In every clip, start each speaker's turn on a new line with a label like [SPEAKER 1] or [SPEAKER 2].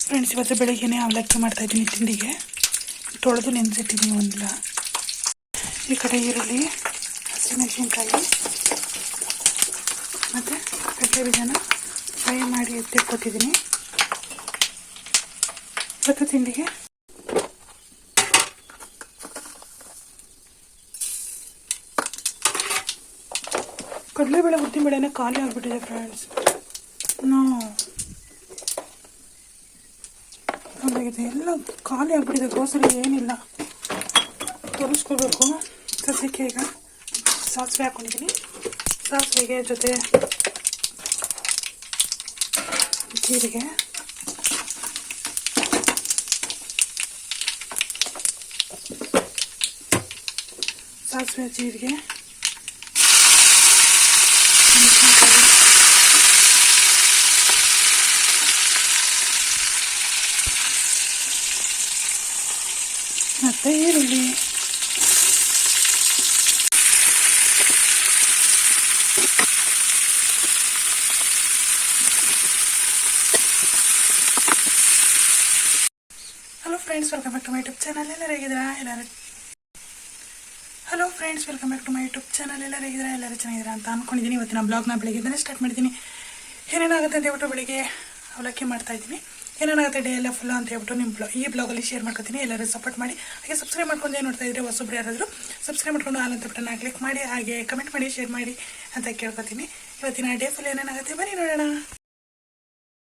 [SPEAKER 1] Friends, ಇವತ್ತು ಬೆಳಿಗ್ಗೆನೇ ಅವಲಕ್ಕಿ ಮಾಡ್ತಾಯಿದ್ದೀನಿ ತಿಂಡಿಗೆ. ತೊಳೆದು ನೆನೆಸಿಟ್ಟಿದ್ದೀನಿ ಒಂದಿಲ್ಲ. ಈ ಕಡೆ ಈರುಳ್ಳಿ, ಹಸಿಮೆಣಸಿನ್ಕಾಯಿ ಮತ್ತು ಕಡಲೆ ಬೀಜನ ಫ್ರೈ ಮಾಡಿ ಎತ್ತಿಟ್ಕೊತಿದ್ದೀನಿ. ಇವತ್ತು ತಿಂಡಿಗೆ ಕಡಲೆಬೇಳೆ ಉದ್ದಿನಬೇಳೆನೇ ಖಾಲಿ ಆಗಿಬಿಟ್ಟಿದೆ ಫ್ರೆಂಡ್ಸ್. ಎಲ್ಲ ಖಾಲಿ ಆಗಿಬಿಟ್ಟಿದೆ. ಗ್ರೋಸರಿ ಏನಿಲ್ಲ, ತೋರಿಸ್ಕೋಬೇಕು. ಸದ್ಯಕ್ಕೆ ಈಗ ಸಾಸಿವೆ ಹಾಕ್ಕೊಂಡಿದ್ದೀನಿ. ಸಾಸಿವೆಗೆ ಜೊತೆ ಜೀರಿಗೆ, ಸಾಸಿವೆ ಜೀರಿಗೆ ಮತ್ತು ಈರುಳ್ಳಿ. Hello friends, welcome back to my YouTube channel. ಎಲ್ಲರೂ ಹೇಗಿದ್ದೀರಾ? Hello friends, welcome back to my YouTube channel. ಎಲ್ಲರೂ ಹೇಗಿದ್ದೀರಾ? ಎಲ್ಲರೂ ಚೆನ್ನಾಗಿದ್ದೀರಾ ಅಂತ ಅಂದ್ಕೊಂಡಿದ್ದೀನಿ. ಇವತ್ತಿನ ಬ್ಲಾಗ್ನ ಬೆಳಿಗ್ಗೆನೇ ಸ್ಟಾರ್ಟ್ ಮಾಡಿದ್ದೀನಿ. ಏನೇನಾಗುತ್ತೆ ಅಂತ ಹೇಳ್ಬಿಟ್ಟು ಬೆಳಿಗ್ಗೆ ಅವಲಕ್ಕಿ ಮಾಡ್ತಾಯಿದ್ದೀನಿ. ಏನೇನಾಗುತ್ತೆ ಡೇ ಎಲ್ಲ ಫುಲ್ ಅಂತ ಹೇಳ್ಬಿಟ್ಟು ಈ ಬ್ಲಾಗಲ್ಲಿ ಶೇರ್ ಮಾಡ್ಕೊತೀನಿ. ಎಲ್ಲರೂ ಸಪೋರ್ಟ್ ಮಾಡಿ. ಹಾಗೆ ಸಬ್ಸ್ಕ್ರೈಬ್ ಮಾಡ್ಕೊಂಡು ಏನು ನೋಡ್ತಾ ಇದ್ರೆ ಹೊಸಬ್ರು ಯಾರಾದರೂ ಸಬ್ಸ್ಕ್ರೈಬ್ ಮಾಡ್ಕೊಂಡು ಆಲ್ ಅಂತ ಬಟನ್ನ ಕ್ಲಿಕ್ ಮಾಡಿ, ಹಾಗೆ ಕಮೆಂಟ್ ಮಾಡಿ, ಶೇರ್ ಮಾಡಿ ಅಂತ ಕೇಳ್ಕೊತೀನಿ. ಇವತ್ತಿನ ಡೇ ಫುಲ್ ಏನೇನಾಗುತ್ತೆ ಬನ್ನಿ ನೋಡೋಣ.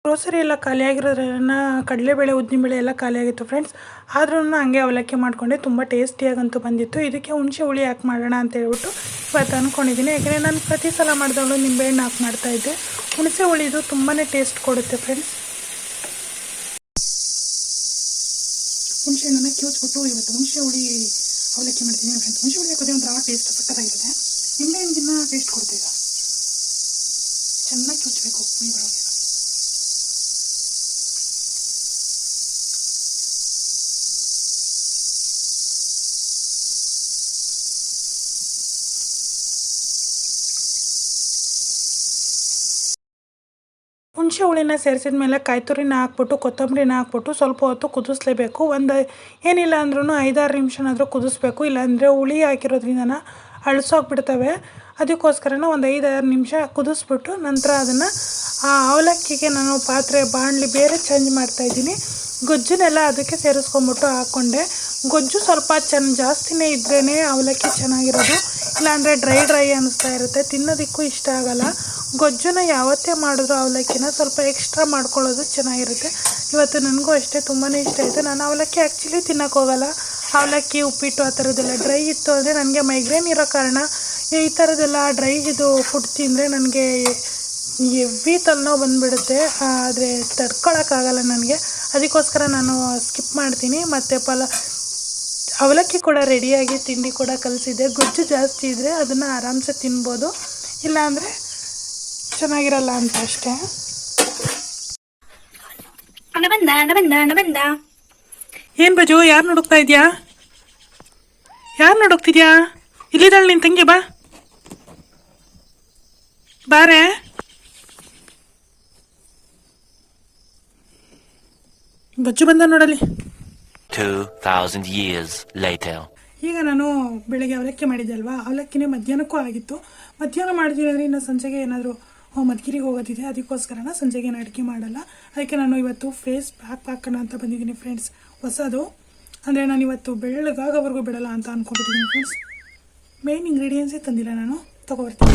[SPEAKER 1] ಗ್ರೋಸರಿ ಎಲ್ಲ ಖಾಲಿಯಾಗಿರೋದ್ರನ್ನ ಕಡಲೆಬೇಳೆ ಉದ್ದಿನಬೇಳೆ ಎಲ್ಲ ಖಾಲಿಯಾಗಿತ್ತು ಫ್ರೆಂಡ್ಸ್. ಆದ್ರೂ ಹಂಗೆ ಅವಲಕ್ಕಿ ಮಾಡಿಕೊಂಡೆ. ತುಂಬ ಟೇಸ್ಟಿಯಾಗಂತೂ ಬಂದಿತ್ತು. ಇದಕ್ಕೆ ಹುಣಸೆ ಹುಳಿ ಹಾಕಿ ಮಾಡೋಣ ಅಂತ ಹೇಳ್ಬಿಟ್ಟು ಇವತ್ತು ಅಂದ್ಕೊಂಡಿದ್ದೀನಿ. ಯಾಕೆಂದರೆ ನಾನು ಪ್ರತಿ ಸಲ ಮಾಡಿದವಳು ನಿಂಬೆಹಣ್ಣು ಹಾಕಿ ಮಾಡ್ತಾಯಿದ್ದೆ. ಹುಣಸೆ ಹುಳಿದು ತುಂಬಾ ಟೇಸ್ಟ್ ಕೊಡುತ್ತೆ ಫ್ರೆಂಡ್ಸ್. ಹುಣಸೆ ಹಣ್ಣನ್ನು ಕಿವುಚ್ಬಿಟ್ಟು ಇವತ್ತು ಹುಣಸೆ ಹುಳಿ ಅವಲಕ್ಕಿ ಮಾಡ್ತಿದ್ದೀನಿ ಫ್ರೆಂಡ್ಸ್. ಹುಣಸೆ ಹುಳಿ ಹಾಕೋದೇ ಒಂಥರ ಟೇಸ್ಟ್ ಸಕ್ಕತ್ತಾಗಿರುತ್ತೆ. ನಿಂಬೆಹಣ್ಣಿನ ಟೇಸ್ಟ್ ಕೊಡ್ತೀವಿ. ಚೆನ್ನಾಗಿ ಕಿವುಚ್ಬೇಕು ಹುಳಿ ಬರೋಗೆ. ಹುಣಸೆ ಹುಳಿನ ಸೇರಿಸಿದ ಮೇಲೆ ಕಾಯಿ ತುರಿನ ಹಾಕ್ಬಿಟ್ಟು ಕೊತ್ತಂಬರಿನ ಹಾಕ್ಬಿಟ್ಟು ಸ್ವಲ್ಪ ಹೊತ್ತು ಕುದಿಸ್ಲೇಬೇಕು. ಏನಿಲ್ಲ ಅಂದ್ರೂ 5-6 ನಿಮಿಷನಾದರೂ ಕುದಿಸ್ಬೇಕು. ಇಲ್ಲಾಂದರೆ ಹುಳಿ ಹಾಕಿರೋದ್ರಿಂದ ಅಳಿಸೋಗ್ಬಿಡ್ತವೆ. ಅದಕ್ಕೋಸ್ಕರನ ಒಂದು 5-6 ನಿಮಿಷ ಕುದಿಸ್ಬಿಟ್ಟು ನಂತರ ಅದನ್ನು ಆ ಅವಲಕ್ಕಿಗೆ ನಾನು ಬಾಣಲಿ ಬೇರೆ ಚೇಂಜ್ ಮಾಡ್ತಾಯಿದ್ದೀನಿ. ಗೊಜ್ಜನ್ನೆಲ್ಲ ಅದಕ್ಕೆ ಸೇರಿಸ್ಕೊಂಬಿಟ್ಟು ಹಾಕ್ಕೊಂಡೆ. ಗೊಜ್ಜು ಸ್ವಲ್ಪ ಜಾಸ್ತಿನೇ ಇದ್ರೇ ಅವಲಕ್ಕಿ ಚೆನ್ನಾಗಿರೋದು. ಇಲ್ಲಾಂದರೆ ಡ್ರೈ ಅನ್ನಿಸ್ತಾ ಇರುತ್ತೆ, ತಿನ್ನೋದಕ್ಕೂ ಇಷ್ಟ ಆಗಲ್ಲ. ಗೊಜ್ಜುನ ಯಾವತ್ತೇ ಮಾಡಿದ್ರು ಅವಲಕ್ಕಿನ ಸ್ವಲ್ಪ ಎಕ್ಸ್ಟ್ರಾ ಮಾಡ್ಕೊಳ್ಳೋದು ಚೆನ್ನಾಗಿರುತ್ತೆ. ಇವತ್ತು ನನಗೂ ಅಷ್ಟೇ ತುಂಬಾ ಇಷ್ಟ ಆಯಿತು. ನಾನು ಅವಲಕ್ಕಿ ಆ್ಯಕ್ಚುಲಿ ತಿನ್ನೋಕೆ ಹೋಗಲ್ಲ. ಅವಲಕ್ಕಿ ಉಪ್ಪಿಟ್ಟು ಆ ಥರದ್ದೆಲ್ಲ ಡ್ರೈ ಇತ್ತು ಅಂದರೆ ನನಗೆ ಮೈಗ್ರೇನ್ ಇರೋ ಕಾರಣ ಈ ಥರದ್ದೆಲ್ಲ ಡ್ರೈ ಫುಡ್ ತಿಂದರೆ ನನಗೆ ಹೆವಿ ತಲೆನೋವು ಬಂದುಬಿಡುತ್ತೆ. ಆದರೆ ತಡ್ಕೊಳಕ್ಕಾಗಲ್ಲ ನನಗೆ. ಅದಕ್ಕೋಸ್ಕರ ನಾನು ಸ್ಕಿಪ್ ಮಾಡ್ತೀನಿ. ಮತ್ತು ಅವಲಕ್ಕಿ ಕೂಡ ರೆಡಿಯಾಗಿ ತಿಂಡಿ ಕೂಡ ಕಲಿಸಿದ್ದೆ. ಗೊಜ್ಜು ಜಾಸ್ತಿ ಇದ್ದರೆ ಅದನ್ನು ಆರಾಮ್ಸೆ ತಿನ್ಬೋದು, ಇಲ್ಲಾಂದರೆ ಚೆನ್ನಾಗಿರಲ್ಲ ಅಂತ ಅಷ್ಟೇ. ಏನು ಬಜು, ಯಾರು ನೋಡುತ್ತಾ ಇದೆಯಾ? ಯಾರು ನೋಡುತ್ತಿದ್ಯಾ? ಇಲ್ಲಿದ್ದಾಳೆ ನಿನ್ನ ತಂಗಿ. ಬಾರೆ. ಬಜ್ಜು ಬಂದ ನೋಡಲಿ.
[SPEAKER 2] 2000 years later.
[SPEAKER 1] ಈಗ ನಾನು ಬೆಳಿಗ್ಗೆ ಅವಲಕ್ಕಿ ಮಾಡಿದ್ದೆ ಅಲ್ವಾ, ಅವಲಕ್ಕಿನೇ ಮಧ್ಯಾಹ್ನಕ್ಕೂ ಆಗಿತ್ತು. ಮಧ್ಯಾಹ್ನ ಮಾಡಿದ್ವಿ ಅಂದರೆ ಇನ್ನು ಸಂಜೆಗೆ ಏನಾದರೂ ಮದ್ಗಿರಿಗೆ ಹೋಗೋದಿದೆ. ಅದಕ್ಕೋಸ್ಕರನ ಸಂಜೆಗೆ ಏನು ಅಡುಗೆ ಮಾಡಲ್ಲ. ಅದಕ್ಕೆ ನಾನು ಇವತ್ತು ಫೇಸ್ ಪ್ಯಾಕ್ ಹಾಕೋಣ ಅಂತ ಬಂದಿದ್ದೀನಿ ಫ್ರೆಂಡ್ಸ್. ಹೊಸದು ಅಂದರೆ ನಾನು ಇವತ್ತು ಬೆಳ್ಳಗಾಗೋವರೆಗೂ ಬಿಡಲ್ಲ ಅಂತ ಅಂದ್ಕೊಂಡಿದ್ದೀನಿ ಫ್ರೆಂಡ್ಸ್. ಮೇನ್ ಇಂಗ್ರೀಡಿಯೆಂಟ್ಸೇ ತಂದಿಲ್ಲ, ನಾನು ತೊಗೊಬರ್ತೀನಿ.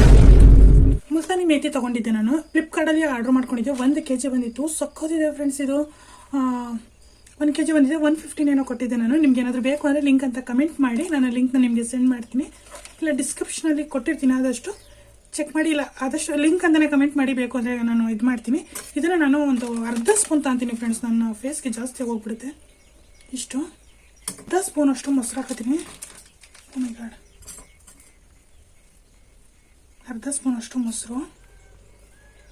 [SPEAKER 1] ಮುಲ್ತಾನಿ ಮೇಥಿ ತೊಗೊಂಡಿದ್ದೆ. ನಾನು ಫ್ಲಿಪ್ಕಾರ್ಟಲ್ಲಿ ಆರ್ಡ್ರ್ ಮಾಡ್ಕೊಂಡಿದ್ದೆ. 1 kg ಬಂದಿತ್ತು. ಸಕ್ಕತ್ತಿದೆ ಫ್ರೆಂಡ್ಸ್. ಇದು 1 kg ಬಂದಿದೆ. 115 ಏನೋ ಕೊಟ್ಟಿದ್ದೆ ನಾನು. ನಿಮ್ಗೆ ಏನಾದರೂ ಬೇಕು ಅಂದರೆ ಲಿಂಕ್ ಅಂತ ಕಮೆಂಟ್ ಮಾಡಿ, ನಾನು ಲಿಂಕ್ನ ನಿಮಗೆ ಸೆಂಡ್ ಮಾಡ್ತೀನಿ. ಇಲ್ಲ ಡಿಸ್ಕ್ರಿಪ್ಷನಲ್ಲಿ ಕೊಟ್ಟಿರ್ತೀನಿ, ಆದಷ್ಟು ಚೆಕ್ ಮಾಡಿ. ಇಲ್ಲ ಆದಷ್ಟು ಲಿಂಕ್ ಅಂತಲೇ ಕಮೆಂಟ್ ಮಾಡಿ, ಬೇಕು ಅಂದರೆ ನಾನು ಇದು ಮಾಡ್ತೀನಿ. ಇದನ್ನು ನಾನು ಒಂದು ಅರ್ಧ ಸ್ಪೂನ್ ತಗೊತೀನಿ ಫ್ರೆಂಡ್ಸ್. ನನ್ನ ಫೇಸ್ಗೆ ಜಾಸ್ತಿ ಹೋಗ್ಬಿಡುತ್ತೆ. ಇಷ್ಟು ಅರ್ಧ ಸ್ಪೂನ್ ಅಷ್ಟು ಮೊಸರು ಹಾಕೋತೀನಿ. ಓ ಮೈ ಗಾಡ್, ಅರ್ಧ ಸ್ಪೂನ್ ಅಷ್ಟು ಮೊಸರು.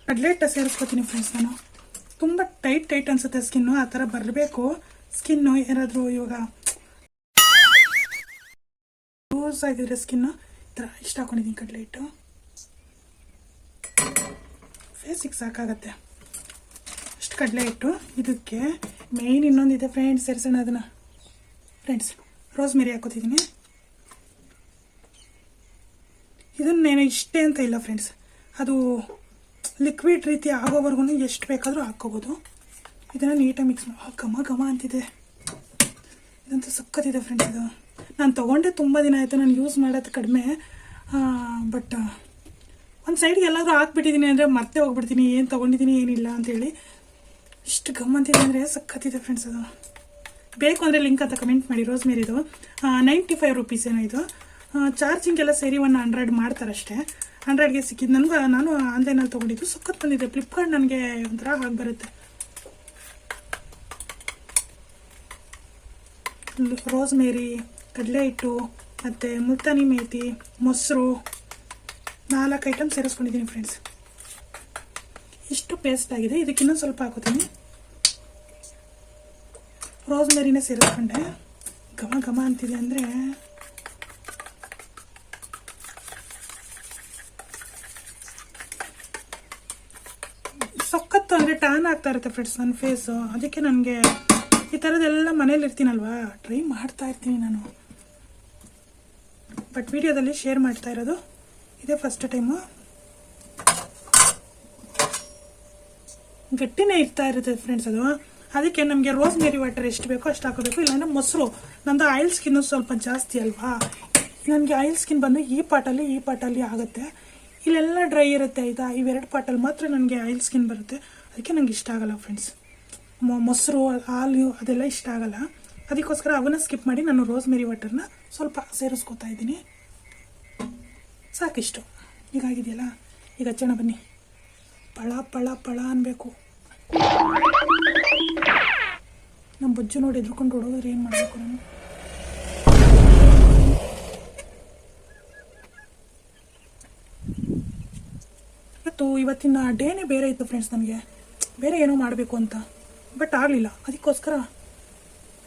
[SPEAKER 1] ಕಡಲೆ ಹಿಟ್ಟು ಸೇರಿಸ್ಕೊತೀನಿ ಫ್ರೆಂಡ್ಸ್. ನಾನು ತುಂಬ ಟೈಟ್ ಅನಿಸುತ್ತೆ ಸ್ಕಿನ್ನು. ಆ ಥರ ಬರಬೇಕು ಸ್ಕಿನ್ನು. ಯಾರಾದರೂ ಇವಾಗ ಲೂಸ್ ಆಗಿದ್ರೆ ಸ್ಕಿನ್ನು ಈ ಥರ ಇಷ್ಟ ಹಾಕೊಂಡಿದ್ದೀನಿ ಕಡಲೆ ಹಿಟ್ಟು. ಫೇಸಿಗೆ ಸಾಕಾಗತ್ತೆ ಅಷ್ಟು ಕಡಲೆ ಹಿಟ್ಟು. ಇದಕ್ಕೆ ಮೇಯ್ನ್ ಇನ್ನೊಂದಿದೆ ಫ್ರೆಂಡ್ಸ್, ಸೇರಿಸೋಣ ಅದನ್ನು. ಫ್ರೆಂಡ್ಸ್, ರೋಸ್ಮೆರಿ ಹಾಕೋತಿದ್ದೀನಿ. ಇದನ್ನೇನು ಇಷ್ಟೇ ಅಂತ ಇಲ್ಲ ಫ್ರೆಂಡ್ಸ್, ಅದು ಲಿಕ್ವಿಡ್ ರೀತಿ ಆಗೋವರೆಗೂ ಎಷ್ಟು ಬೇಕಾದರೂ ಹಾಕ್ಕೋಬೋದು. ಇದನ್ನು ನೀಟಾಗಿ ಮಿಕ್ಸ್ ಮಾಡಿ ಘಮ ಘಮ ಅಂತಿದೆ. ಇದಂತೂ ಸಕ್ಕತ್ತಿದೆ ಫ್ರೆಂಡ್ಸ್. ಇದು ನಾನು ತೊಗೊಂಡೆ ತುಂಬ ದಿನ ಆಯಿತು, ನಾನು ಯೂಸ್ ಮಾಡೋದು ಕಡಿಮೆ. ಬಟ್ ಒಂದು ಸೈಡ್ಗೆ ಎಲ್ಲಾದರೂ ಹಾಕ್ಬಿಟ್ಟಿದ್ದೀನಿ ಅಂದರೆ ಮತ್ತೆ ಹೋಗ್ಬಿಡ್ತೀನಿ ಏನು ತೊಗೊಂಡಿದ್ದೀನಿ ಏನಿಲ್ಲ ಅಂತೇಳಿ. ಇಷ್ಟು ಗಮ್ಮಂತಿದೆ ಅಂದರೆ ಸಕ್ಕತ್ತಿದೆ ಫ್ರೆಂಡ್ಸ್. ಅದು ಬೇಕು ಅಂದರೆ ಲಿಂಕ್ ಅಂತ ಕಮೆಂಟ್ ಮಾಡಿ. ರೋಸ್ಮೇರಿದು 95 ರುಪೀಸ್ ಏನೋ ಇದು. ಚಾರ್ಜಿಂಗೆಲ್ಲ ಸೇರಿ 100 ಮಾಡ್ತಾರಷ್ಟೇ. 100ಗೆ ಸಿಕ್ಕಿದ್ದು ನನಗೂ. ನಾನು ಆನ್ಲೈನಲ್ಲಿ ತೊಗೊಂಡಿದ್ದು ಸಕ್ಕತ್ತು ಬಂದಿದೆ. ಫ್ಲಿಪ್ಕಾರ್ಟ್ ನನಗೆ ಒಂಥರ ಹಾಗೆ ಬರುತ್ತೆ. ರೋಸ್ಮೇರಿ, ಕಡಲೆ ಹಿಟ್ಟು ಮತ್ತು ಮುಲ್ತಾನಿ ಮೇಥಿ, ಮೊಸರು, 4 ಐಟಮ್ ಸೇರಿಸ್ಕೊಂಡಿದ್ದೀನಿ ಫ್ರೆಂಡ್ಸ್. ಇಷ್ಟು ಪೇಸ್ಟ್ ಆಗಿದೆ. ಇದಕ್ಕೆ ಇನ್ನೊಂದು ಸ್ವಲ್ಪ ಹಾಕೋತೀನಿ. ರೋಸ್ಮೇರಿನೇ ಸೇರಿಸ್ಕೊಂಡೆ. ಘಮ ಘಮ ಅಂತಿದೆ ಅಂದರೆ ಸಖತ್ತು. ಅಂದರೆ ಟ್ಯಾನ್ ಆಗ್ತಾ ಇರುತ್ತೆ ಫ್ರೆಂಡ್ಸ್ ನನ್ನ ಫೇಸು. ಅದಕ್ಕೆ ನನಗೆ ಈ ಥರದ್ದೆಲ್ಲ ಮನೇಲಿ ಇರ್ತೀನಲ್ವಾ, ಟ್ರೈ ಮಾಡ್ತಾ ಇರ್ತೀನಿ ನಾನು. ಬಟ್ ವಿಡಿಯೋದಲ್ಲಿ ಶೇರ್ ಮಾಡ್ತಾ ಇರೋದು ಇದೇ ಫಸ್ಟ್ ಟೈಮು. ಗಟ್ಟಿನೇ ಇರ್ತಾ ಇರುತ್ತೆ ಫ್ರೆಂಡ್ಸ್ ಅದು. ಅದಕ್ಕೆ ನಮಗೆ ರೋಸ್ಮೇರಿ ವಾಟರ್ ಎಷ್ಟು ಬೇಕೋ ಅಷ್ಟು ಹಾಕೋಬೇಕು. ಇಲ್ಲಾಂದರೆ ಮೊಸರು, ನಂದು ಆಯಿಲ್ ಸ್ಕಿನ್ನು ಸ್ವಲ್ಪ ಜಾಸ್ತಿ ಅಲ್ವಾ. ನನಗೆ ಆಯಿಲ್ ಸ್ಕಿನ್ ಬಂದು ಈ ಪಾಟಲ್ಲಿ ಆಗುತ್ತೆ. ಇಲ್ಲೆಲ್ಲ ಡ್ರೈ ಇರುತ್ತೆ ಆಯಿತಾ. ಇವೆರಡು ಪಾಟಲ್ಲಿ ಮಾತ್ರ ನನಗೆ ಆಯಿಲ್ ಸ್ಕಿನ್ ಬರುತ್ತೆ. ಅದಕ್ಕೆ ನನಗೆ ಇಷ್ಟ ಆಗಲ್ಲ ಫ್ರೆಂಡ್ಸ್. ಮೊಸರು, ಹಾಲು ಅದೆಲ್ಲ ಇಷ್ಟ ಆಗಲ್ಲ. ಅದಕ್ಕೋಸ್ಕರ ಅವನ್ನ ಸ್ಕಿಪ್ ಮಾಡಿ ನಾನು ರೋಸ್ಮೇರಿ ವಾಟರ್ನ ಸ್ವಲ್ಪ ಸೇರಿಸ್ಕೊತಾ ಇದ್ದೀನಿ. ಸಾಕಿಷ್ಟು ಹೀಗಾಗಿದೆಯಲ್ಲ. ಈಗ ಹಚ್ಚೋಣ ಬನ್ನಿ. ಪಳ ಪಳ ಪಳ ಅನ್ಬೇಕು. ನಮ್ಮ ಬೊಜ್ಜು ನೋಡಿ ಎದ್ರುಕೊಂಡು ಹೊಡೋದ್ರೆ ಏನು ಮಾಡಬೇಕು ನಾನು? ಇವತ್ತಿನ ಡೇನೇ ಬೇರೆ ಇತ್ತು ಫ್ರೆಂಡ್ಸ್. ನನಗೆ ಬೇರೆ ಏನೋ ಮಾಡಬೇಕು ಅಂತ, ಬಟ್ ಆಗಲಿಲ್ಲ. ಅದಕ್ಕೋಸ್ಕರ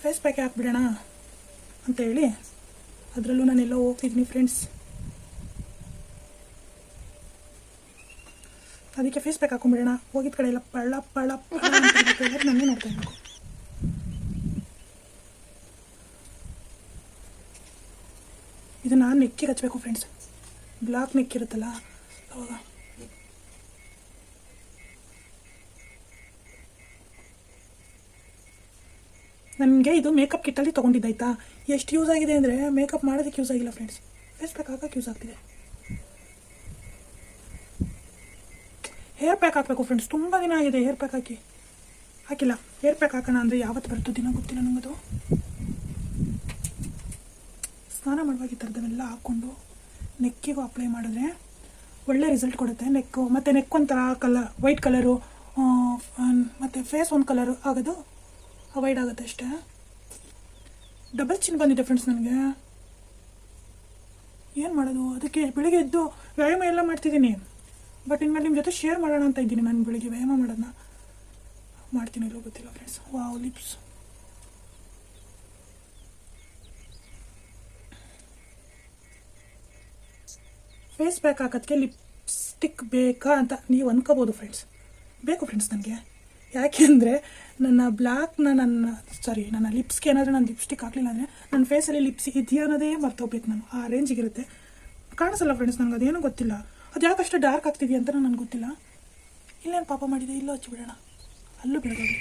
[SPEAKER 1] ಫೇಸ್ ಪ್ಯಾಕ್ ಹಾಕ್ಬಿಡೋಣ ಅಂತ ಹೇಳಿ ಅದರಲ್ಲೂ ನಾನೆಲ್ಲೋ ಹೋಗ್ತಿದ್ದೀನಿ ಫ್ರೆಂಡ್ಸ್. ಅದಕ್ಕೆ ಫೇಸ್ ಪ್ಯಾಕ್ ಹಾಕೊಂಡ್ಬಿಡೋಣ. ಹೋಗಿದ ಕಡೆ ಎಲ್ಲ ಪಳ್ಳ ಪಳ ಪಳ ಅಂತ ನನಗೆ ನೋಡ್ತಾ ಇರಬೇಕು. ಇದನ್ನು ನೆಕ್ಕಿಗೆ ಹಚ್ಚಬೇಕು ಫ್ರೆಂಡ್ಸ್. ಬ್ಲಾಕ್ ನೆಕ್ ಇರುತ್ತಲ್ಲ ಅವಾಗ. ನನಗೆ ಇದು ಮೇಕಪ್ ಕಿಟ್ಟಲ್ಲಿ ತೊಗೊಂಡಿದ್ದಾಯ್ತಾ. ಎಷ್ಟು ಯೂಸ್ ಆಗಿದೆ ಅಂದರೆ ಮೇಕಪ್ ಮಾಡೋದಕ್ಕೆ ಯೂಸ್ ಆಗಿಲ್ಲ ಫ್ರೆಂಡ್ಸ್, ಫೇಸ್ ಪ್ಯಾಕ್ ಹಾಕೋಕ್ಕೆ ಯೂಸ್ ಆಗ್ತಿದೆ. ಹೇರ್ ಪ್ಯಾಕ್ ಹಾಕಬೇಕು ಫ್ರೆಂಡ್ಸ್. ತುಂಬ ದಿನ ಆಗಿದೆ ಹೇರ್ ಪ್ಯಾಕ್ ಹಾಕಿಲ್ಲ. ಹೇರ್ ಪ್ಯಾಕ್ ಹಾಕೋಣ ಅಂದರೆ ಯಾವತ್ತು ಬರುತ್ತೋ ದಿನ ಗೊತ್ತಿಲ್ಲ ನಮಗದು. ಸ್ನಾನ ಮಾಡುವಾಗ ಈ ಥರದವೆಲ್ಲ ಹಾಕ್ಕೊಂಡು ನೆಕ್ಕಿಗೂ ಅಪ್ಲೈ ಮಾಡಿದ್ರೆ ಒಳ್ಳೆ ರಿಸಲ್ಟ್ ಕೊಡುತ್ತೆ. ನೆಕ್ಕು ಮತ್ತು ನೆಕ್ ಒಂಥರ ವೈಟ್ ಕಲರು ಮತ್ತು ಫೇಸ್ ಒಂದು ಕಲರು ಆಗೋದು ಅವಾಯ್ಡ್ ಆಗುತ್ತೆ ಅಷ್ಟೇ. ಡಬಲ್ ಚಿನ್ ಬಂದಿದೆ ಫ್ರೆಂಡ್ಸ್ ನನಗೆ. ಏನು ಮಾಡೋದು? ಅದಕ್ಕೆ ಬೆಳಿಗ್ಗೆ ಎದ್ದು ವ್ಯಾಯಾಮ ಎಲ್ಲ ಮಾಡ್ತಿದ್ದೀನಿ. ಬಟ್ ಇನ್ಮೇಲೆ ನಿಮ್ಮ ಜೊತೆ ಶೇರ್ ಮಾಡೋಣ ಅಂತ ಇದ್ದೀನಿ. ನಾನು ಬೆಳಿಗ್ಗೆ ವ್ಯಾಯಾಮ ಮಾಡೋದನ್ನ ಮಾಡ್ತೀನಿ ಇಲ್ಲೋ ಗೊತ್ತಿಲ್ಲ friends. Wow, lips face pack ಹಾಕೋದಕ್ಕೆ ಲಿಪ್ಸ್ಟಿಕ್ ಬೇಕಾ ಅಂತ ನೀವು ಅಂದ್ಕೋಬೋದು ಫ್ರೆಂಡ್ಸ್. ಬೇಕು ಫ್ರೆಂಡ್ಸ್ ನನಗೆ. ಯಾಕೆಂದರೆ ನನ್ನ ನನ್ನ ಲಿಪ್ಸ್ಗೆ ಏನಾದರೂ ನಾನು ಲಿಪ್ಸ್ಟಿಕ್ ಹಾಕಲಿಲ್ಲ ಅಂದರೆ ನನ್ನ ಫೇಸಲ್ಲಿ ಲಿಪ್ಸ್ ಇದೆಯಾ ಅನ್ನೋದೇ ಮರ್ತೋಗ್ಬೇಕು ನಾನು. ಆ ರೇಂಜಿಗಿರುತ್ತೆ. ಕಾಣಿಸಲ್ಲ ಫ್ರೆಂಡ್ಸ್ ನನಗೆ. ಅದೇನೋ ಗೊತ್ತಿಲ್ಲ, ಅದು ಯಾಕಷ್ಟು ಡಾರ್ಕ್ ಆಗ್ತಿದೆಯಾ ಅಂತ ನನಗೆ ಗೊತ್ತಿಲ್ಲ. ಇಲ್ಲೇನು ಪಾಪ ಮಾಡಿದೆ, ಇಲ್ಲೋ ಹಚ್ಚಿಬಿಡೋಣ. ಅಲ್ಲೂ ಬೆಳಗೋಗಿ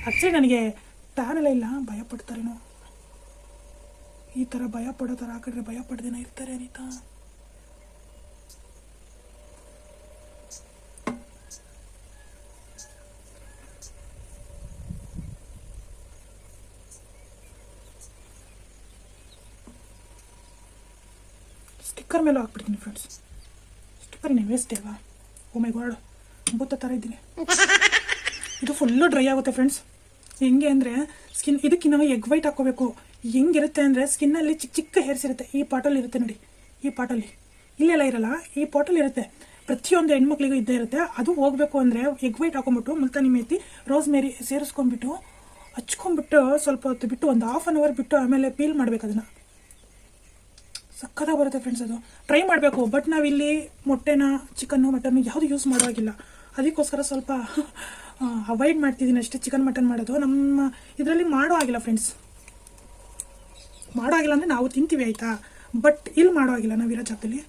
[SPEAKER 1] ಆ್ಯಕ್ಚುಲಿ ನನಗೆ ಟ್ಯಾನ್ ಎಲ್ಲ ಇಲ್ಲ. ಭಯ ಪಡ್ತಾರೇನೋ. ಈ ಥರ ಭಯ ಪಡೋ ಥರ ಹಾಕಿದ್ರೆ ಭಯ ಪಡ್ದೇನ ಇರ್ತಾರೆ ಅನಿತಾ. ಸ್ಟಿಕ್ಕರ್ ಮೇಲೂ ಹಾಕ್ಬಿಡ್ತೀನಿ ಫ್ರೆಂಡ್ಸ್. ಸ್ಟಿಕ್ಕರ್ ಇನ್ನೇ ವೇಸ್ಟ್ ಅಲ್ವಾ? ಓ ಮೈ ಗಾಡ್, ಭೂತ ಥರ ಇದ್ದೀನಿ. ಇದು ಫುಲ್ಲು ಡ್ರೈ ಆಗುತ್ತೆ ಫ್ರೆಂಡ್ಸ್. ಹೆಂಗೆ ಅಂದರೆ ಸ್ಕಿನ್ ಇದಕ್ಕೆ ನಾವು ಎಗ್ ವೈಟ್ ಹಾಕ್ಕೋಬೇಕು. ಹೆಂಗಿರುತ್ತೆ ಅಂದರೆ ಸ್ಕಿನ್ನಲ್ಲಿ ಚಿಕ್ಕ ಚಿಕ್ಕ ಹೇರ್ಸ್ ಇರುತ್ತೆ. ಈ ಪಾಟಲ್ಲಿ ಇರುತ್ತೆ ನೋಡಿ, ಈ ಪಾಟಲ್ಲಿ. ಇಲ್ಲೆಲ್ಲ ಇರಲ್ಲ, ಈ ಪಾಟಲ್ಲಿ ಇರುತ್ತೆ. ಪ್ರತಿಯೊಂದು ಹೆಣ್ಮಕ್ಳಿಗೂ ಇದ್ದೇ ಇರುತ್ತೆ. ಅದು ಹೋಗಬೇಕು ಅಂದರೆ ಎಗ್ ವೈಟ್ ಹಾಕೊಂಡ್ಬಿಟ್ಟು ಮುಲ್ತಾನಿ ಮೇಥಿ, ರೋಸ್ಮೇರಿ ಸೇರಿಸ್ಕೊಂಡ್ಬಿಟ್ಟು ಹಚ್ಕೊಂಡ್ಬಿಟ್ಟು ಸ್ವಲ್ಪ ಹೊತ್ತು ಬಿಟ್ಟು ಒಂದು ಹಾಫ್ ಆನ್ ಅವರ್ ಬಿಟ್ಟು ಆಮೇಲೆ ಪೀಲ್ ಮಾಡಬೇಕು. ಅದನ್ನು ಸಕ್ಕತ್ತಾಗಿ ಬರುತ್ತೆ ಫ್ರೆಂಡ್ಸ್. ಅದು ಟ್ರೈ ಮಾಡಬೇಕು. ಬಟ್ ನಾವಿಲ್ಲಿ ಮೊಟ್ಟೆನ, ಚಿಕನ್ನು, ಮಟನ್ನು ಯಾವುದು ಯೂಸ್ ಮಾಡೋವಾಗಿಲ್ಲ. ಅದಕ್ಕೋಸ್ಕರ ಸ್ವಲ್ಪ ಅವಾಯ್ಡ್ ಮಾಡ್ತಿದ್ದೀನಿ ಅಷ್ಟೇ ಚಿಕನ್ ಮಟನ್ ಮಾಡೋದು. ನಮ್ಮ ಇದರಲ್ಲಿ ಮಾಡೋ ಆಗಿಲ್ಲ ಫ್ರೆಂಡ್ಸ್, ಮಾಡೋ ಆಗಿಲ್ಲ ಅಂದರೆ ನಾವು ತಿಂತೀವಿ ಆಯಿತಾ, ಬಟ್ ಇಲ್ಲಿ ಮಾಡೋ ಆಗಿಲ್ಲ ನಾವಿರೋ ಜಾಗದಲ್ಲಿ.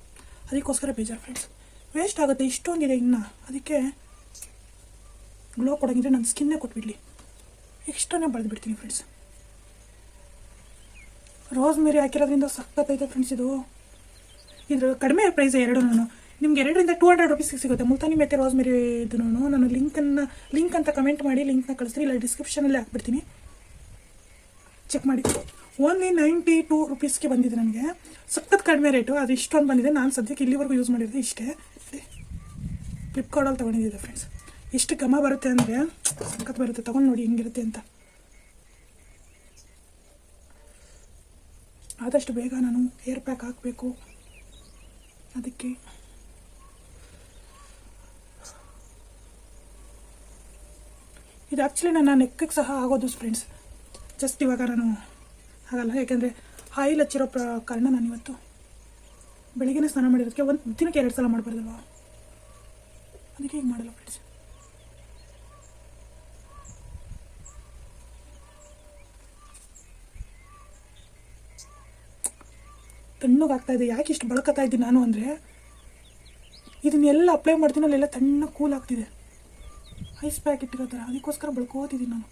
[SPEAKER 1] ಅದಕ್ಕೋಸ್ಕರ ಬೇಜಾರು ಫ್ರೆಂಡ್ಸ್, ವೇಸ್ಟ್ ಆಗುತ್ತೆ. ಇಷ್ಟೊಂದಿದೆ ಇನ್ನು, ಅದಕ್ಕೆ ಗ್ಲೋ ಕೊಡೋಂಗಿದ್ರೆ ನನ್ನ ಸ್ಕಿನ್ನೇ ಕೊಟ್ಬಿಡಲಿ, ಇಷ್ಟನ್ನೇ ಬಳೆದು ಬಿಡ್ತೀನಿ ಫ್ರೆಂಡ್ಸ್. ರೋಸ್ ಮೇರಿ ಹಾಕಿರೋದ್ರಿಂದ ಸಖತ್ತೈತೆ ಫ್ರೆಂಡ್ಸ್. ಇದು ಕಡಿಮೆ ಪ್ರೈಸ್ ಎರಡೂ. ನಿಮ್ಗೆ 200 to 200 ರೂಪೀಸ್ಗೆ ಸಿಗುತ್ತೆ. ಮುಲ್ತಾನಿ ಮೆತ್ತೆ ರೋಸ್ ಮೇರಿ ಇದು ನಾನು ಲಿಂಕ್ ಅಂತ ಕಮೆಂಟ್ ಮಾಡಿ ಲಿಂಕ್ನ ಕಳಿಸ್ತೀನಿ, ಇಲ್ಲ ಡಿಸ್ಕ್ರಿಪ್ಷನಲ್ಲೇ ಹಾಕ್ಬಿಡ್ತೀನಿ, ಚೆಕ್ ಮಾಡಿ. ಓನ್ಲಿ 92 ರೂಪೀಸ್ಗೆ ಬಂದಿದೆ ನನಗೆ, ಸಖತ್ ಕಡಿಮೆ ರೇಟು. ಅದು ಇಷ್ಟೊಂದು ಬಂದಿದೆ. ನಾನು ಸದ್ಯಕ್ಕೆ ಇಲ್ಲಿವರೆಗೂ ಯೂಸ್ ಮಾಡಿರೋದು ಇಷ್ಟೇ, ಫ್ಲಿಪ್ಕಾರ್ಟಲ್ಲಿ ತೊಗೊಂಡಿದ್ದೆ ಫ್ರೆಂಡ್ಸ್. ಎಷ್ಟು ಘಮ ಬರುತ್ತೆ ಅಂದರೆ ಸಖತ್ ಬರುತ್ತೆ, ತೊಗೊಂಡು ನೋಡಿ ಹೆಂಗಿರುತ್ತೆ ಅಂತ. ಆದಷ್ಟು ಬೇಗ ನಾನು ಏರ್ ಪ್ಯಾಕ್ ಹಾಕಬೇಕು, ಅದಕ್ಕೆ ಇದು ಆ್ಯಕ್ಚುಲಿ ನನ್ನ ನೆಕ್ಕಿಗೆ ಸಹ ಆಗೋದು ಫ್ರೆಂಡ್ಸ್. ಜಸ್ಟ್ ಇವಾಗ ನಾನು ಆಗಲ್ಲ, ಯಾಕೆಂದರೆ ಆಯಿಲ್ ಹಚ್ಚಿರೋ ಕಾರಣ ನಾನು ಇವತ್ತು ಬೆಳಿಗ್ಗೆ ಸ್ನಾನ ಮಾಡಿರೋದಕ್ಕೆ ಒಂದು ದಿನಕ್ಕೆ 2 ಸಲ ಮಾಡಬಾರ್ದಲ್ವ, ಅದಕ್ಕೆ ಈಗ ಮಾಡಲ್ಲ ಫ್ರೆಂಡ್ಸ್. ತಣ್ಣಗಾಗ್ತಾ ಇದೆ. ಯಾಕೆ ಇಷ್ಟು ಬಳಕತ್ತಾ ಇದ್ದೀನಿ ನಾನು ಅಂದರೆ, ಇದನ್ನೆಲ್ಲ ಅಪ್ಲೈ ಮಾಡ್ತೀನಿ, ಅಲ್ಲೆಲ್ಲ ತಣ್ಣ ಕೂಲ್ ಆಗ್ತಿದೆ, ಐಸ್ ಪ್ಯಾಕ್ ಇಟ್ಟಿರೋ ಥರ. ಅದಕ್ಕೋಸ್ಕರ ಬಳ್ಕೋತಿದ್ದೀನಿ ನಾನು.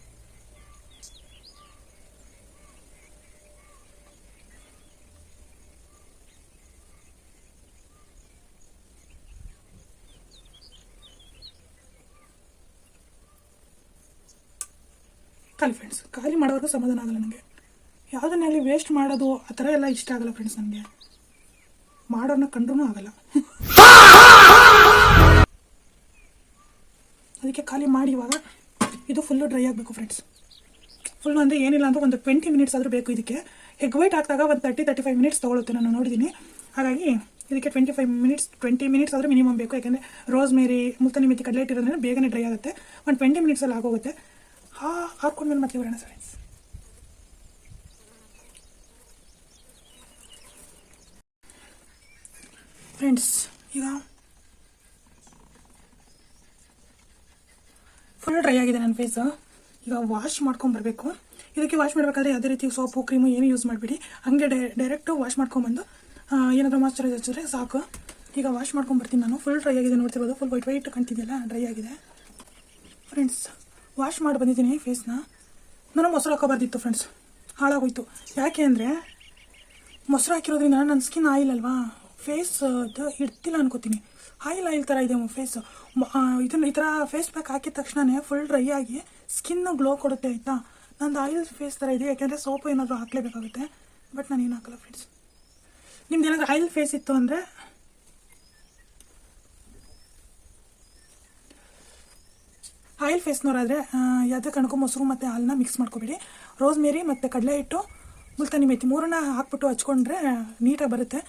[SPEAKER 1] ಖಾಲಿ ಫ್ರೆಂಡ್ಸ್, ಖಾಲಿ ಮಾಡೋವರೆಗೂ ಸಮಾಧಾನ ಆಗಲ್ಲ ನನಗೆ. ಯಾವುದನ್ನೇ ವೇಸ್ಟ್ ಮಾಡೋದು ಆ ಥರ ಎಲ್ಲ ಇಷ್ಟ ಆಗಲ್ಲ ಫ್ರೆಂಡ್ಸ್ ನನಗೆ. ಮಾಡೋನ್ನ ಕಂಡ್ರೂ ಆಗಲ್ಲ, ಅದಕ್ಕೆ ಖಾಲಿ ಮಾಡಿ. ಇವಾಗ ಇದು ಫುಲ್ಲು ಡ್ರೈ ಆಗಬೇಕು ಫ್ರೆಂಡ್ಸ್. ಫುಲ್ಲು ಅಂದರೆ ಏನಿಲ್ಲ ಅಂದರೆ ಒಂದು 20 ಮಿನಿಟ್ಸ್ ಆದರೂ ಬೇಕು ಇದಕ್ಕೆ. ಎಗ್ ವೈಟ್ ಹಾಕಿದಾಗ ಒಂದು 30-35 ಮಿನಿಟ್ಸ್ ತೊಗೊಳುತ್ತೆ, ನಾನು ನೋಡಿದ್ದೀನಿ. ಹಾಗಾಗಿ ಇದಕ್ಕೆ 20 ಮಿನಿಟ್ಸ್ ಆದರೂ ಮಿನಿಮಮ್ ಬೇಕು, ಯಾಕೆಂದರೆ ರೋಸ್ ಮೇರಿ ಮುಲ್ತಾನಿ ಮೆತ್ತಿ ಕಡಲೆ ಇಟ್ಟಿರೋದ್ರಿಂದ ಬೇಗನೆ ಡ್ರೈ ಆಗುತ್ತೆ. ಒಂದು 20 ಮಿನಿಟ್ಸಲ್ಲಿ ಆಗೋಗುತ್ತೆ. ಹಾಕ್ಕೊಂಡ್ಮೇಲೆ ಮತ್ತೆ ಬರೋಣ ಫ್ರೆಂಡ್ಸ್. ಫ್ರೆಂಡ್ಸ್ ಈಗ ಫುಲ್ ಡ್ರೈ ಆಗಿದೆ ನನ್ನ ಫೇಸು. ಈಗ ವಾಶ್ ಮಾಡ್ಕೊಂಬರ್ಬೇಕು. ಇದಕ್ಕೆ ವಾಶ್ ಮಾಡಬೇಕಾದ್ರೆ ಯಾವುದೇ ರೀತಿ ಸೋಪು ಕ್ರೀಮು ಏನು ಯೂಸ್ ಮಾಡಿಬಿಡಿ, ಹಾಗೆ ಡೈರೆಕ್ಟು ವಾಶ್ ಮಾಡ್ಕೊಂಬಂದು ಏನಾದರೂ ಮಾಯ್ಚರೈಸ್ ಹಚ್ಚಿದ್ರೆ ಸಾಕು. ಈಗ ವಾಶ್ ಮಾಡ್ಕೊಂಬರ್ತೀನಿ ನಾನು. ಫುಲ್ ಡ್ರೈ ಆಗಿದೆ, ನೋಡ್ತಿರ್ಬೋದು. ಫುಲ್ ವೈಟ್ ಕಾಣ್ತಿದೆಯಲ್ಲ, ಡ್ರೈ ಆಗಿದೆ ಫ್ರೆಂಡ್ಸ್. ವಾಶ್ ಮಾಡಿ ಬಂದಿದ್ದೀನಿ ಫೇಸ್ನ. ನಾನು ಮೊಸರು ಹಾಕೋಬಾರ್ದಿತ್ತು ಫ್ರೆಂಡ್ಸ್, ಹಾಳಾಗೋಯ್ತು. ಯಾಕೆ ಅಂದರೆ ಮೊಸರು ಹಾಕಿರೋದ್ರಿಂದ ನನ್ನ ಸ್ಕಿನ್ ಆಯಿಲ್ ಅಲ್ವಾ, ಫೇಸ್ ಇಡ್ತಿಲ್ಲ ಅನ್ಕೋತೀನಿ. ಆಯಿಲ್ ಥರ ಇದೆ ಫೇಸು. ಇದನ್ನು ಈ ಥರ ಫೇಸ್ ಪ್ಯಾಕ್ ಹಾಕಿದ ತಕ್ಷಣವೇ ಫುಲ್ ಡ್ರೈ ಆಗಿ ಸ್ಕಿನ್ನು ಗ್ಲೋ ಕೊಡುತ್ತೆ ಆಯಿತಾ. ನಂದು ಆಯಿಲ್ ಫೇಸ್ ಥರ ಇದೆ, ಯಾಕೆಂದರೆ ಸೋಪು ಏನಾದರೂ ಹಾಕಲೇಬೇಕಾಗುತ್ತೆ. ಬಟ್ ನಾನು ಏನು ಹಾಕಲ್ಲ ಫ್ರೆಂಡ್ಸ್. ನಿಮ್ದು ಏನಾದರೂ ಆಯಿಲ್ ಫೇಸ್ ಇತ್ತು ಅಂದರೆ ಆಯಿಲ್ ಫೇಸ್ನವರಾದರೆ ಯಾವುದೇ ಕಾರಣಕ್ಕೂ ಮೊಸರು ಮತ್ತು ಹಾಲನ್ನ ಮಿಕ್ಸ್ ಮಾಡ್ಕೊಬೇಡಿ. ರೋಸ್ ಮೇರಿ ಮತ್ತು ಕಡಲೆ ಹಿಟ್ಟು ಮುಲ್ತಾನಿ ಮೆತ್ತಿ 3 ಹಾಕ್ಬಿಟ್ಟು ಹಚ್ಕೊಂಡ್ರೆ ನೀಟಾಗಿ ಬರುತ್ತೆ.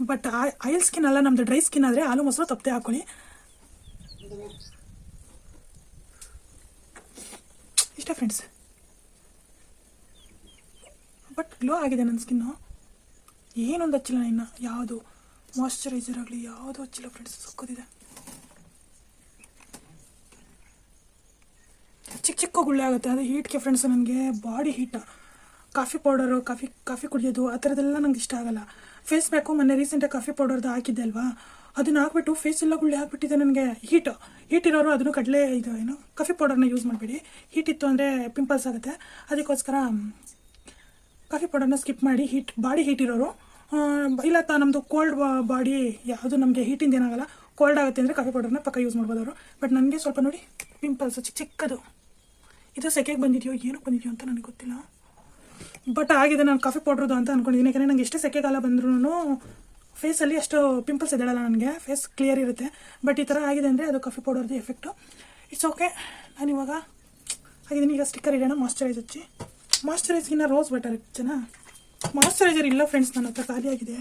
[SPEAKER 1] ಬಟ್ ಆಯಿಲ್ ಸ್ಕಿನ್ ಅಲ್ಲ, ನಮ್ಮದು ಡ್ರೈ ಸ್ಕಿನ್ ಆದರೆ ಹಾಲು ಮೊಸರು ತಪ್ಪದೆ ಹಾಕ್ಕೊಳ್ಳಿ. ಇಷ್ಟ ಫ್ರೆಂಡ್ಸ್. ಬಟ್ ಗ್ಲೋ ಆಗಿದೆ ನನ್ನ ಸ್ಕಿನ್ನು. ಏನೊಂದು ಹಚ್ಚಿಲ್ಲ ಇನ್ನು, ಯಾವುದು ಮಾಯ್ಶ್ಚರೈಸರ್ ಆಗಲಿ ಯಾವುದು ಹಚ್ಚಿಲ್ಲ ಫ್ರೆಂಡ್ಸ್. ಸಕ್ಕತ್ತಿದೆ. ಚಿಕ್ಕ ಗುಳ್ಳೆ ಆಗುತ್ತೆ, ಅದು ಹೀಟ್ಗೆ ಫ್ರೆಂಡ್ಸ್. ನನಗೆ ಬಾಡಿ ಹೀಟ, ಕಾಫಿ ಪೌಡರು, ಕಾಫಿ ಕುಡಿಯೋದು ಆ ಥರದ್ದೆಲ್ಲ ನಂಗೆ ಇಷ್ಟ ಆಗಲ್ಲ. ಫೇಸ್ ಪ್ಯಾಕು ಮೊನ್ನೆ ರೀಸೆಂಟಾಗಿ ಕಾಫಿ ಪೌಡರ್ದು ಹಾಕಿದ್ದೆ ಅಲ್ವಾ, ಅದನ್ನು ಹಾಕ್ಬಿಟ್ಟು ಫೇಸ್ ಎಲ್ಲ ಗುಳ್ಳೆ ಹಾಕ್ಬಿಟ್ಟಿದೆ ನನಗೆ. ಹೀಟ್ ಇರೋರು ಅದನ್ನು ಕಡಲೆ ಏನು ಕಾಫಿ ಪೌಡರ್ನ ಯೂಸ್ ಮಾಡಬೇಡಿ. ಹೀಟ್ ಇತ್ತು ಅಂದರೆ ಪಿಂಪಲ್ಸ್ ಆಗುತ್ತೆ. ಅದಕ್ಕೋಸ್ಕರ ಕಾಫಿ ಪೌಡರ್ನ ಸ್ಕಿಪ್ ಮಾಡಿ. ಬಾಡಿ ಹೀಟ್ ಇರೋರು, ಇಲ್ಲ ನಮ್ಮದು ಕೋಲ್ಡ್ ಬಾಡಿ, ಯಾವುದು ನಮಗೆ ಹೀಟಿಂದ ಏನಾಗಲ್ಲ, ಕೋಲ್ಡ್ ಆಗುತ್ತೆ ಅಂದರೆ ಕಾಫಿ ಪೌಡರ್ನ ಪಕ್ಕ ಯೂಸ್ ಮಾಡ್ಬೋದು ಅವರು. ಬಟ್ ನನಗೆ ಸ್ವಲ್ಪ ನೋಡಿ ಪಿಂಪಲ್ಸ್ ಚಿಕ್ಕದು. ಇದು ಸೆಕೆಗೆ ಬಂದಿದೆಯೋ ಏನಕ್ಕೆ ಬಂದಿದೆಯೋ ಅಂತ ನನಗೆ ಗೊತ್ತಿಲ್ಲ, ಬಟ್ ಆಗಿದೆ. ನಾನು ಕಾಫಿ ಪೌಡ್ರದು ಅಂತ ಅಂದ್ಕೊಂಡಿದ್ದೀನಿ, ಯಾಕಂದರೆ ನನಗೆ ಎಷ್ಟೇ ಸೆಕೆಗಾಲ ಬಂದ್ರೂ ಫೇಸಲ್ಲಿ ಅಷ್ಟು ಪಿಂಪಲ್ಸ್ ಎದ್ದೇಳಲ್ಲ ನನಗೆ, ಫೇಸ್ ಕ್ಲಿಯರ್ ಇರುತ್ತೆ. ಬಟ್ ಈ ಥರ ಆಗಿದೆ ಅಂದರೆ ಅದು ಕಾಫಿ ಪೌಡರ್ದು ಎಫೆಕ್ಟು. It's okay. ನಾನಿವಾಗ ಆಗಿದ್ದೀನಿ. ಈಗ ಸ್ಟಿಕ್ಕರ್ ಇಡೋಣ, ಮಾಯ್ಶ್ಚರೈಸ್ ಹಚ್ಚಿ. ಮಾಯ್ಶ್ಚರೈಸ್ಗಿನ್ನ ರೋಸ್ ವಾಟರ್ ಹಚ್ಚೋಣ. ಮಾಯ್ಶ್ಚರೈಸರ್ ಇಲ್ಲ ಫ್ರೆಂಡ್ಸ್, ನನ್ನ ಹತ್ರ ಖಾಲಿಯಾಗಿದೆ.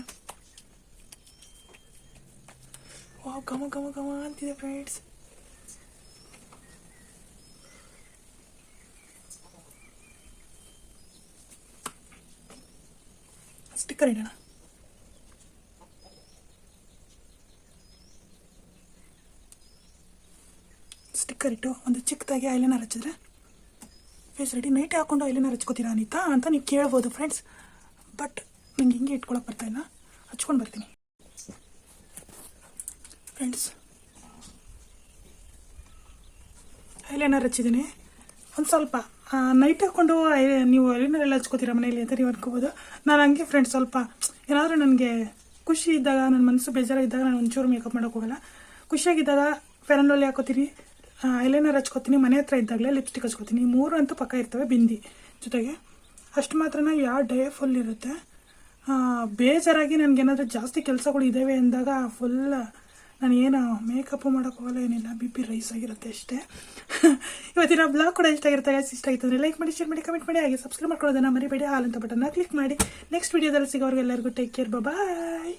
[SPEAKER 1] ವಾವ್, ಘಮ ಘಮ ಘಮ ಅಂತಿದೆ ಫ್ರೆಂಡ್ಸ್. ಸ್ಟಿಕ್ಕರ್ ಇಡೋಣ. ಕರೆಕ್ಟು ಒಂದು ಚಿಕ್ಕದಾಗಿ ಐಲೈನರ್ ಹಚ್ಚಿದ್ರೆ ಫೇಸ್ ರೆಡಿ. ನೈಟ್ ಹಾಕ್ಕೊಂಡು ಐಲೈನರ್ ಹಚ್ಕೋತೀರಾ ಅನಿತಾ ಅಂತ ನೀವು ಕೇಳ್ಬೋದು ಫ್ರೆಂಡ್ಸ್. ಬಟ್ ನಂಗೆ ಹಿಂಗೆ ಇಟ್ಕೊಳಕ್ಕೆ ಬರ್ತಾಯಿಲ್ಲ, ಹಚ್ಕೊಂಡು ಬರ್ತೀನಿ ಫ್ರೆಂಡ್ಸ್. ಐಲೈನರ್ ಹಚ್ಚಿದ್ದೀನಿ ಒಂದು ಸ್ವಲ್ಪ. ನೈಟ್ ಹಾಕ್ಕೊಂಡು ನೀವು ಐಲೈನರ್ ಎಲ್ಲ ಹಚ್ಕೋತೀರಾ ಮನೇಲಿ ಅಂತ ನೀವು ಅನ್ಕೋಬೋದು. ನಾನು ಹಂಗೆ ಫ್ರೆಂಡ್ಸ್ ಸ್ವಲ್ಪ ಏನಾದರೂ ನನಗೆ ಖುಷಿ ಇದ್ದಾಗ, ನನ್ನ ಮನಸ್ಸು ಬೇಜಾರಾಗಿದ್ದಾಗ ನಾನು ಒಂಚೂರು ಮೇಕಪ್ ಮಾಡೋಕೆ ಹೋಗಲ್ಲ. ಖುಷಿಯಾಗಿದ್ದಾಗ ಫೇರ್ ಆ್ಯಂಡ್ ಲವ್ಲಿ ಹಾಕೋತೀನಿ, ಐಲೈನರ್ ಹಚ್ಕೋತೀನಿ, ಮನೆ ಹತ್ರ ಇದ್ದಾಗಲೇ ಲಿಪ್ಸ್ಟಿಕ್ ಹಚ್ಕೋತೀನಿ. 3 ಅಂತೂ ಪಕ್ಕ ಇರ್ತವೆ ಬಿಂದಿ ಜೊತೆಗೆ. ಅಷ್ಟು ಮಾತ್ರನ ಯಾವ ಡೇ ಫುಲ್ ಇರುತ್ತೆ. ಬೇಜಾರಾಗಿ ನನಗೇನಾದರೂ ಜಾಸ್ತಿ ಕೆಲಸಗಳು ಇದ್ದಾವೆ ಅಂದಾಗ ಫುಲ್ ನಾನು ಏನು ಮೇಕಪ್ಪು ಮಾಡೋಕೆ ಹೋಗಲ್ಲ, ಏನಿಲ್ಲ, BP ರೈಸ್ ಆಗಿರುತ್ತೆ ಅಷ್ಟೇ. ಇವತ್ತಿನ ಬ್ಲಾಗ್ ಕೂಡ ಇಷ್ಟ ಆಗಿರುತ್ತೆ. ಇಷ್ಟ ಆಯಿತು ಅಂದರೆ ಲೈಕ್ ಮಾಡಿ, ಶೇರ್ ಮಾಡಿ, ಕಮೆಂಟ್ ಮಾಡಿ, ಹಾಗೆ ಸಬ್ಸ್ಕ್ರೈಬ್ ಮಾಡ್ಕೊಳ್ಳೋದನ್ನು ಮರಿಬೇಡಿ. ಹಾಲ್ ಅಂತ ಬಟನ್ನ ಕ್ಲಿಕ್ ಮಾಡಿ. ನೆಕ್ಸ್ಟ್ ವೀಡಿಯೋದಲ್ಲಿ ಸಿಗೋರಿಗೆಲ್ಲರಿಗೂ ಟೇಕ್ ಕೇರ್, ಬಾಯ್.